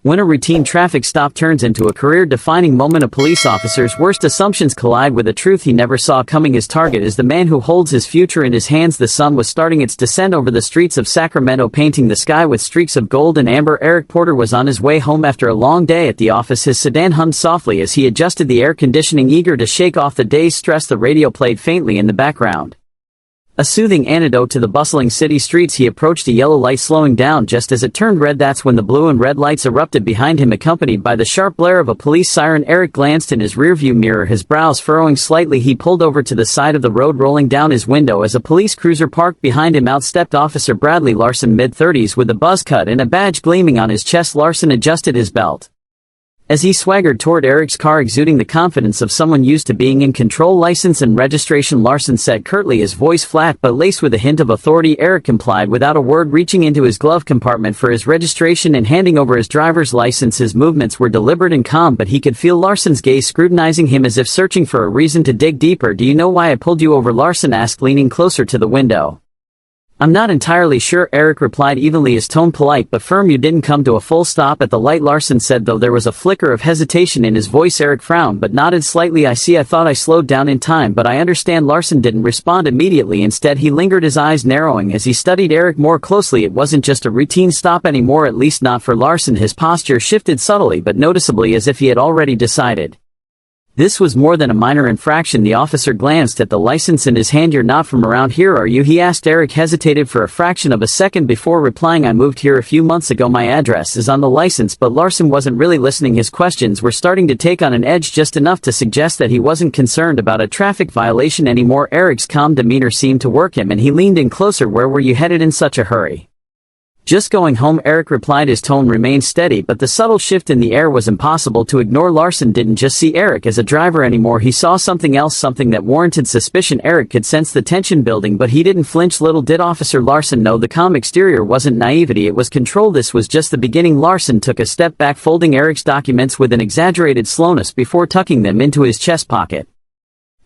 When a routine traffic stop turns into a career-defining moment, a police officer's worst assumptions collide with a truth he never saw coming. His target is the man who holds his future in his hands. The sun was starting its descent over the streets of Sacramento, painting the sky with streaks of gold and amber. Eric Porter was on his way home after a long day at the office. His sedan hummed softly as he adjusted the air conditioning, eager to shake off the day's stress. The radio played faintly in the background, a soothing antidote to the bustling city streets. He approached a yellow light, slowing down just as it turned red. That's when the blue and red lights erupted behind him, accompanied by the sharp blare of a police siren. Eric glanced in his rearview mirror, his brows furrowing slightly. He pulled over to the side of the road, rolling down his window as a police cruiser parked behind him. Out stepped Officer Bradley Larson, mid-30s, with a buzz cut and a badge gleaming on his chest. Larson adjusted his belt as he swaggered toward Eric's car, exuding the confidence of someone used to being in control. "License and registration," Larson said curtly, his voice flat but laced with a hint of authority. Eric complied without a word, reaching into his glove compartment for his registration and handing over his driver's license. His movements were deliberate and calm, but he could feel Larson's gaze scrutinizing him as if searching for a reason to dig deeper. "Do you know why I pulled you over?" Larson asked, leaning closer to the window. "I'm not entirely sure," Eric replied evenly, his tone polite but firm. "You didn't come to a full stop at the light," Larson said, though there was a flicker of hesitation in his voice. Eric frowned but nodded slightly. "I see. I thought I slowed down in time, but I understand." Larson didn't respond immediately. Instead, he lingered, his eyes narrowing as he studied Eric more closely. It wasn't just a routine stop anymore, at least not for Larson. His posture shifted subtly but noticeably, as if he had already decided this was more than a minor infraction. The officer glanced at the license in his hand. "You're not from around here, are you?" he asked. Eric hesitated for a fraction of a second before replying, "I moved here a few months ago. My address is on the license." But Larson wasn't really listening. His questions were starting to take on an edge, just enough to suggest that he wasn't concerned about a traffic violation anymore. Eric's calm demeanor seemed to work him, and he leaned in closer. "Where were you headed in such a hurry?" "Just going home," Eric replied. His tone remained steady, but the subtle shift in the air was impossible to ignore. Larson didn't just see Eric as a driver anymore. He saw something else, something that warranted suspicion. Eric could sense the tension building, but he didn't flinch. Little did Officer Larson know the calm exterior wasn't naivety, it was control. This was just the beginning. Larson took a step back, folding Eric's documents with an exaggerated slowness before tucking them into his chest pocket.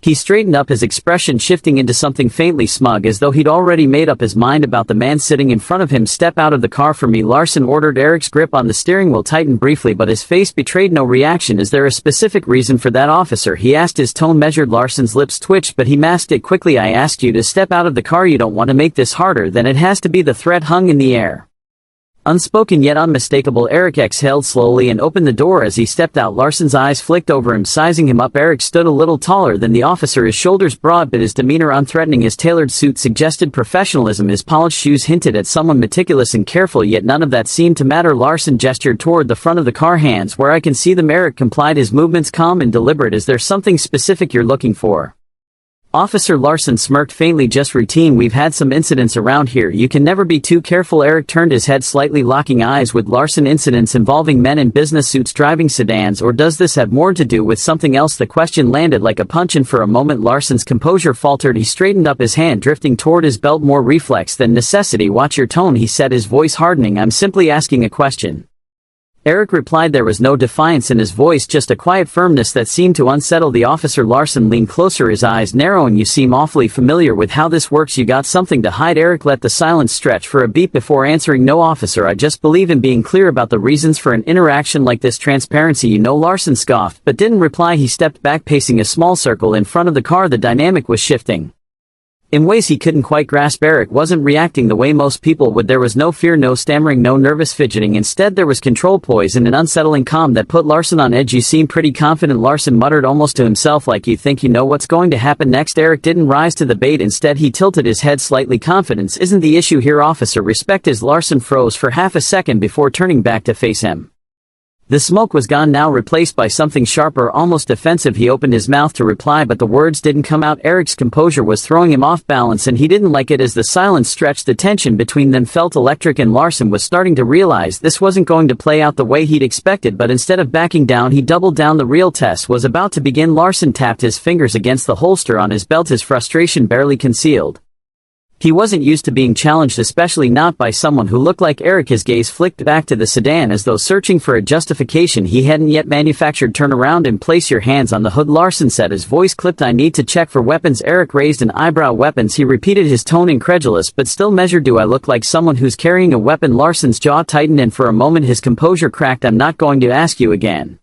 He straightened up, his expression shifting into something faintly smug, as though he'd already made up his mind about the man sitting in front of him. "Step out of the car for me," Larson ordered. Eric's grip on the steering wheel tightened briefly, but his face betrayed no reaction. "Is there a specific reason for that, officer?" he asked, his tone measured. Larson's lips twitched, but he masked it quickly. "I asked you to step out of the car. You don't want to make this harder than it has to be." The threat hung in the air, unspoken yet unmistakable. Eric exhaled slowly and opened the door. As he stepped out, Larson's eyes flicked over him, sizing him up. Eric stood a little taller than the officer, his shoulders broad but his demeanor unthreatening. His tailored suit suggested professionalism, his polished shoes hinted at someone meticulous and careful, yet none of that seemed to matter. Larson gestured toward the front of the car. "Hands where I can see them." Eric complied, his movements calm and deliberate. "Is there something specific you're looking for?" Officer Larson smirked faintly. "Just routine. We've had some incidents around here. You can never be too careful." Eric turned his head slightly, locking eyes with Larson. "Incidents involving men in business suits driving sedans, or does this have more to do with something else?" The question landed like a punch, and for a moment Larson's composure faltered. He straightened up, his hand drifting toward his belt, more reflex than necessity. "Watch your tone," he said, his voice hardening. "I'm simply asking a question." Eric replied. There was no defiance in his voice, just a quiet firmness that seemed to unsettle the officer. Larson leaned closer, his eyes narrowing. "You seem awfully familiar with how this works. You got something to hide?" Eric let the silence stretch for a beat before answering. "No, officer, I just believe in being clear about the reasons for an interaction like this. Transparency, you know." Larson scoffed, but didn't reply. He stepped back, pacing a small circle in front of the car. The dynamic was shifting in ways he couldn't quite grasp. Eric wasn't reacting the way most people would. There was no fear, no stammering, no nervous fidgeting. Instead, there was control, poise, and an unsettling calm that put Larson on edge. "You seem pretty confident," Larson muttered almost to himself, "like you think you know what's going to happen next." Eric didn't rise to the bait. Instead, he tilted his head slightly. "Confidence isn't the issue here, officer. Respect is." Larson froze for half a second before turning back to face him. The smoke was gone now, replaced by something sharper, almost offensive. He opened his mouth to reply, but the words didn't come out. Eric's composure was throwing him off balance, and he didn't like it. As the silence stretched, the tension between them felt electric, and Larson was starting to realize this wasn't going to play out the way he'd expected. But instead of backing down, he doubled down. The real test was about to begin. Larson tapped his fingers against the holster on his belt, his frustration barely concealed. He wasn't used to being challenged, especially not by someone who looked like Eric. His gaze flicked back to the sedan as though searching for a justification he hadn't yet manufactured. Turn around and place your hands on the hood, Larson said, his voice clipped. I need to check for weapons. Eric raised an eyebrow. Weapons, he repeated, his tone incredulous but still measured. Do I look like someone who's carrying a weapon? Larson's jaw tightened and for a moment his composure cracked. I'm not going to ask you again.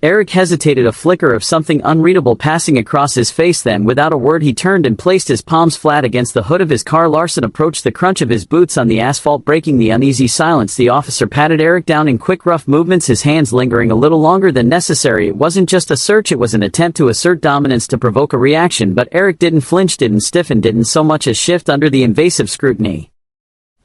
Eric hesitated, a flicker of something unreadable passing across his face. Then, without a word, he turned and placed his palms flat against the hood of his car. Larson approached, the crunch of his boots on the asphalt breaking the uneasy silence. The officer patted Eric down in quick, rough movements, his hands lingering a little longer than necessary. It wasn't just a search, it was an attempt to assert dominance, to provoke a reaction. But Eric didn't flinch, didn't stiffen, didn't so much as shift under the invasive scrutiny.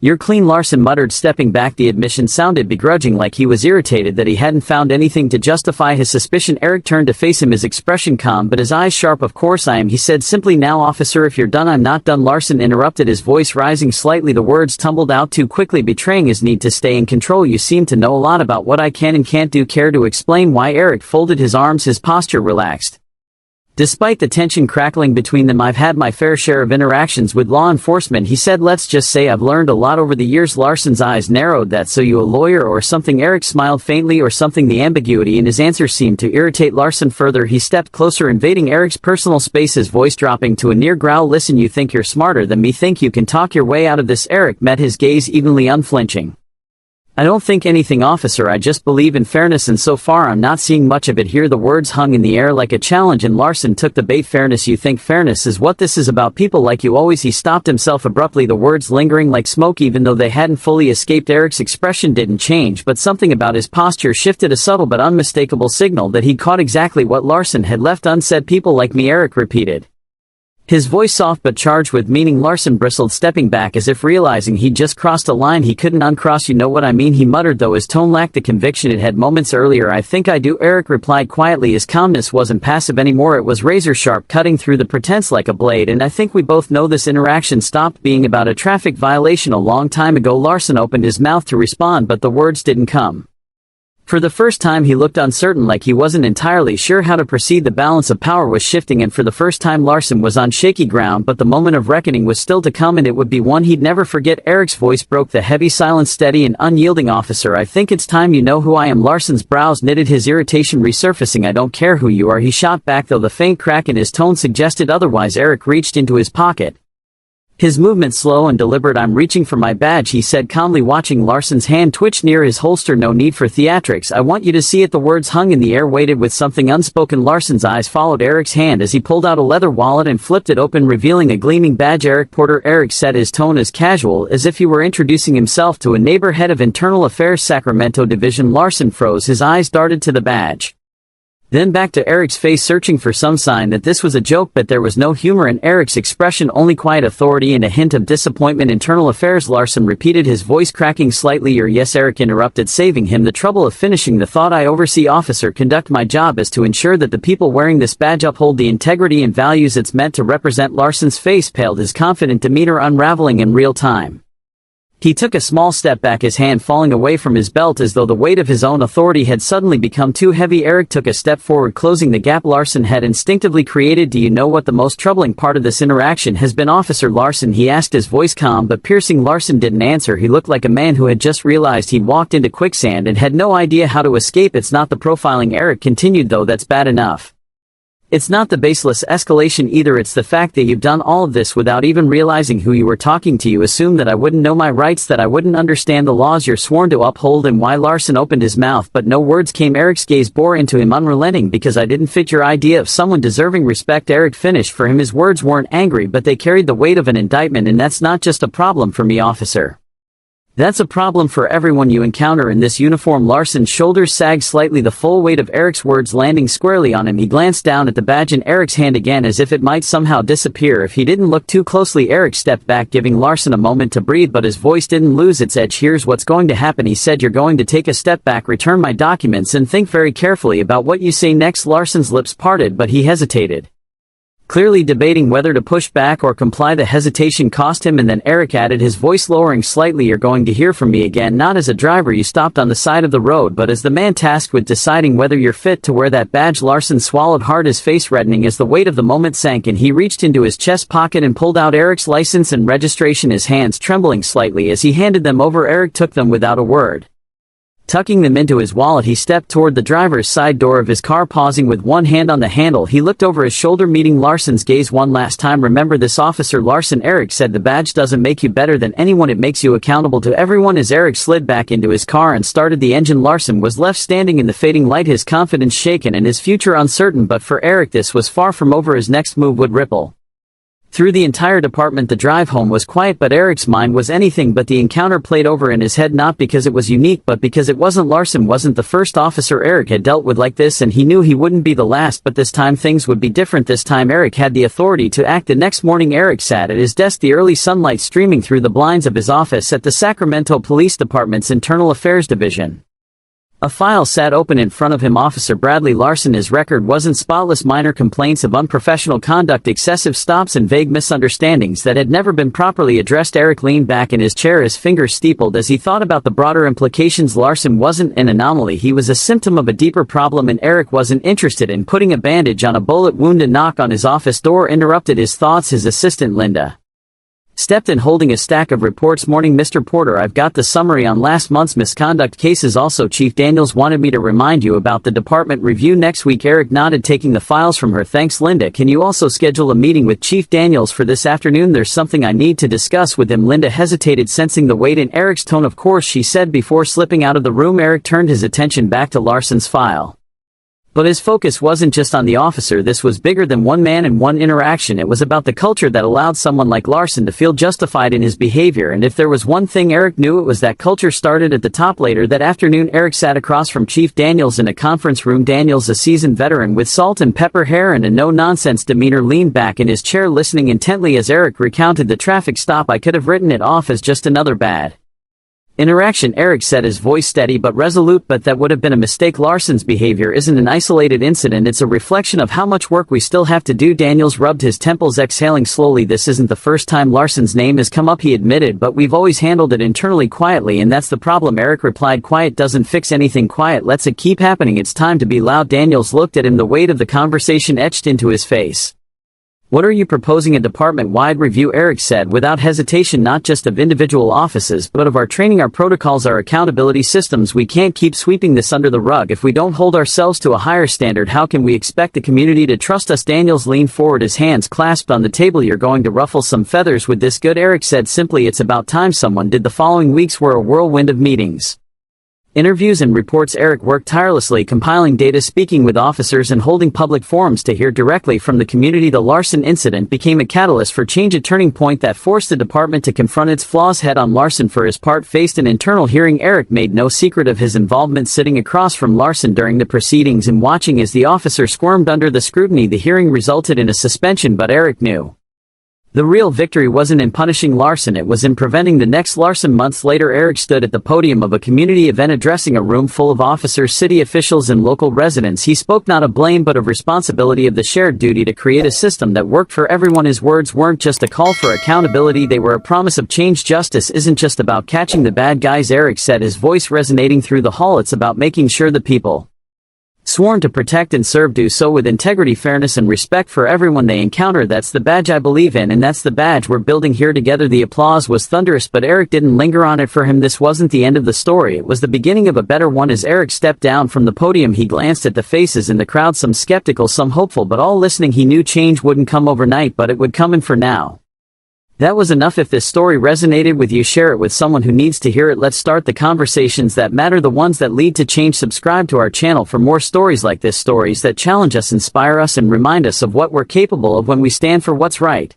You're clean, Larson muttered, stepping back. The admission sounded begrudging, like he was irritated that he hadn't found anything to justify his suspicion. Eric turned to face him, his expression calm but his eyes sharp. Of course I am, he said simply. Now officer, if you're done, I'm not done. Larson interrupted, his voice rising slightly. The words tumbled out too quickly, betraying his need to stay in control. You seem to know a lot about what I can and can't do. Care to explain why? Eric folded his arms, his posture relaxed. Despite the tension crackling between them, I've had my fair share of interactions with law enforcement, he said. Let's just say I've learned a lot over the years. Larson's eyes narrowed. That so you a lawyer or something? Eric smiled faintly. Or something? The ambiguity in his answer seemed to irritate Larson further. He stepped closer, invading Eric's personal space, his voice dropping to a near growl. Listen, you think you're smarter than me, think you can talk your way out of this? Eric met his gaze evenly, unflinching. I don't think anything, officer, I just believe in fairness, and so far I'm not seeing much of it here. The words hung in the air like a challenge and Larson took the bait. Fairness? You think fairness is what this is about? People like you always? He stopped himself abruptly, the words lingering like smoke. Even though they hadn't fully escaped, Eric's expression didn't change, but something about his posture shifted, a subtle but unmistakable signal that he'd caught exactly what Larson had left unsaid. People like me, Eric repeated, his voice soft but charged with meaning. Larson bristled, stepping back as if realizing he'd just crossed a line he couldn't uncross. You know what I mean, he muttered, though his tone lacked the conviction it had moments earlier. I think I do, Eric replied quietly. His calmness wasn't passive anymore, it was razor sharp, cutting through the pretense like a blade. And I think we both know this interaction stopped being about a traffic violation a long time ago. Larson opened his mouth to respond, but the words didn't come. For the first time he looked uncertain, like he wasn't entirely sure how to proceed. The balance of power was shifting, and for the first time Larson was on shaky ground. But the moment of reckoning was still to come, and it would be one he'd never forget. Eric's voice broke the heavy silence, steady and unyielding. Officer, I think it's time you know who I am. Larson's brows knitted, his irritation resurfacing. I don't care who you are, he shot back, though the faint crack in his tone suggested otherwise. Eric reached into his pocket, his movement slow and deliberate. I'm reaching for my badge, he said calmly, watching Larson's hand twitch near his holster. No need for theatrics, I want you to see it. The words hung in the air, weighted with something unspoken. Larson's eyes followed Eric's hand as he pulled out a leather wallet and flipped it open, revealing a gleaming badge. Eric Porter, Eric said, his tone as casual as if he were introducing himself to a neighbor. Head of Internal Affairs, Sacramento Division. Larson froze, his eyes darted to the badge, then back to Eric's face, searching for some sign that this was a joke, but there was no humor in Eric's expression, only quiet authority and a hint of disappointment. Internal Affairs, Larson repeated, his voice cracking slightly. Yes, Eric interrupted, saving him the trouble of finishing the thought. I oversee, officer, conduct. My job is to ensure that the people wearing this badge uphold the integrity and values it's meant to represent. Larson's face paled, his confident demeanor unraveling in real time. He took a small step back, his hand falling away from his belt as though the weight of his own authority had suddenly become too heavy. Eric took a step forward, closing the gap Larson had instinctively created. Do you know what the most troubling part of this interaction has been, Officer Larson? He asked, his voice calm but piercing. Larson didn't answer. He looked like a man who had just realized he'd walked into quicksand and had no idea how to escape. It's not the profiling, Eric continued, though that's bad enough. It's not the baseless escalation either, it's the fact that you've done all of this without even realizing who you were talking to. You assume that I wouldn't know my rights, that I wouldn't understand the laws you're sworn to uphold and why. Larson opened his mouth, but no words came. Eric's gaze bore into him, unrelenting. Because I didn't fit your idea of someone deserving respect, Eric finished for him. His words weren't angry, but they carried the weight of an indictment. And that's not just a problem for me, officer. That's a problem for everyone you encounter in this uniform. Larson's shoulders sagged slightly, the full weight of Eric's words landing squarely on him. He glanced down at the badge in Eric's hand again, as if it might somehow disappear if he didn't look too closely. Eric stepped back, giving Larson a moment to breathe, but his voice didn't lose its edge. Here's what's going to happen, he said. You're going to take a step back, return my documents, and think very carefully about what you say next. Larson's lips parted, but he hesitated. Clearly debating whether to push back or comply. The hesitation cost him, and then Eric added, his voice lowering slightly, "You're going to hear from me again, not as a driver you stopped on the side of the road, but as the man tasked with deciding whether you're fit to wear that badge." Larson swallowed hard, his face reddening as the weight of the moment sank in. He reached into his chest pocket and pulled out Eric's license and registration, his hands trembling slightly as he handed them over. Eric took them without a word. Tucking them into his wallet, he stepped toward the driver's side door of his car, pausing with one hand on the handle. He looked over his shoulder, meeting Larson's gaze one last time. "Remember this, Officer Larson," Eric said. "The badge doesn't make you better than anyone, it makes you accountable to everyone." As Eric slid back into his car and started the engine, Larson was left standing in the fading light, his confidence shaken and his future uncertain. But for Eric this was far from over. His next move would ripple through the entire department. The drive home was quiet, but Eric's mind was anything but. The encounter played over in his head, not because it was unique, but because it wasn't. Larson wasn't the first officer Eric had dealt with like this, and he knew he wouldn't be the last. But this time things would be different. This time Eric had the authority to act. The next morning Eric sat at his desk, the early sunlight streaming through the blinds of his office at the Sacramento Police Department's Internal Affairs Division. A file sat open in front of him. Officer Bradley Larson. His record wasn't spotless. Minor complaints of unprofessional conduct, excessive stops, and vague misunderstandings that had never been properly addressed. Eric leaned back in his chair, his fingers steepled as he thought about the broader implications. Larson wasn't an anomaly, he was a symptom of a deeper problem, and Eric wasn't interested in putting a bandage on a bullet wound. A knock on his office door interrupted his thoughts. His assistant Linda stepped in, holding a stack of reports. "Morning, Mr. Porter. I've got the summary on last month's misconduct cases. Also, Chief Daniels wanted me to remind you about the department review next week." Eric nodded, taking the files from her. "Thanks, Linda. Can you also schedule a meeting with Chief Daniels for this afternoon? There's something I need to discuss with him." Linda hesitated, sensing the weight in Eric's tone. "Of course," she said before slipping out of the room. Eric turned his attention back to Larson's file. But his focus wasn't just on the officer. This was bigger than one man and one interaction. It was about the culture that allowed someone like Larson to feel justified in his behavior. And if there was one thing Eric knew, it was that culture started at the top. Later that afternoon Eric sat across from Chief Daniels in a conference room. Daniels, a seasoned veteran with salt and pepper hair and a no-nonsense demeanor, leaned back in his chair, listening intently as Eric recounted the traffic stop. "I could have written it off as just another bad interaction," Eric said, his voice steady but resolute, "but that would have been a mistake. Larson's behavior isn't an isolated incident, it's a reflection of how much work we still have to do." Daniels rubbed his temples, exhaling slowly. "This isn't the first time Larson's name has come up," he admitted, "but we've always handled it internally quietly, and that's the problem." Eric replied, "Quiet doesn't fix anything. Quiet lets it keep happening. It's time to be loud." Daniels looked at him, the weight of the conversation etched into his face. "What are you proposing?" "A department-wide review," Eric said without hesitation, "not just of individual offices, but of our training, our protocols, our accountability systems. We can't keep sweeping this under the rug. If we don't hold ourselves to a higher standard, how can we expect the community to trust us?" Daniels leaned forward, his hands clasped on the table. "You're going to ruffle some feathers with this." "Good," Eric said simply. "It's about time someone did." The following weeks were a whirlwind of meetings, interviews, and reports. Eric worked tirelessly, compiling data, speaking with officers, and holding public forums to hear directly from the community. The Larson incident became a catalyst for change, a turning point that forced the department to confront its flaws head-on. Larson, for his part, faced an internal hearing. Eric made no secret of his involvement, sitting across from Larson during the proceedings and watching as the officer squirmed under the scrutiny. The hearing resulted in a suspension, but Eric knew the real victory wasn't in punishing Larson, it was in preventing the next Larson. Months later, Eric stood at the podium of a community event addressing a room full of officers, city officials, and local residents. He spoke not of blame but of responsibility, of the shared duty to create a system that worked for everyone. His words weren't just a call for accountability, they were a promise of change. "Justice isn't just about catching the bad guys," Eric said, his voice resonating through the hall. "It's about making sure the people sworn to protect and serve do so with integrity, fairness, and respect for everyone they encounter. That's the badge I believe in, and that's the badge we're building here together." The applause was thunderous, but Eric didn't linger on it. For him, this wasn't the end of the story, it was the beginning of a better one. As Eric stepped down from the podium, he glanced at the faces in the crowd, some skeptical, some hopeful, but all listening. He knew change wouldn't come overnight, but it would come, and for now, that was enough. If this story resonated with you, share it with someone who needs to hear it. Let's start the conversations that matter, the ones that lead to change. Subscribe to our channel for more stories like this, stories that challenge us, inspire us, and remind us of what we're capable of when we stand for what's right.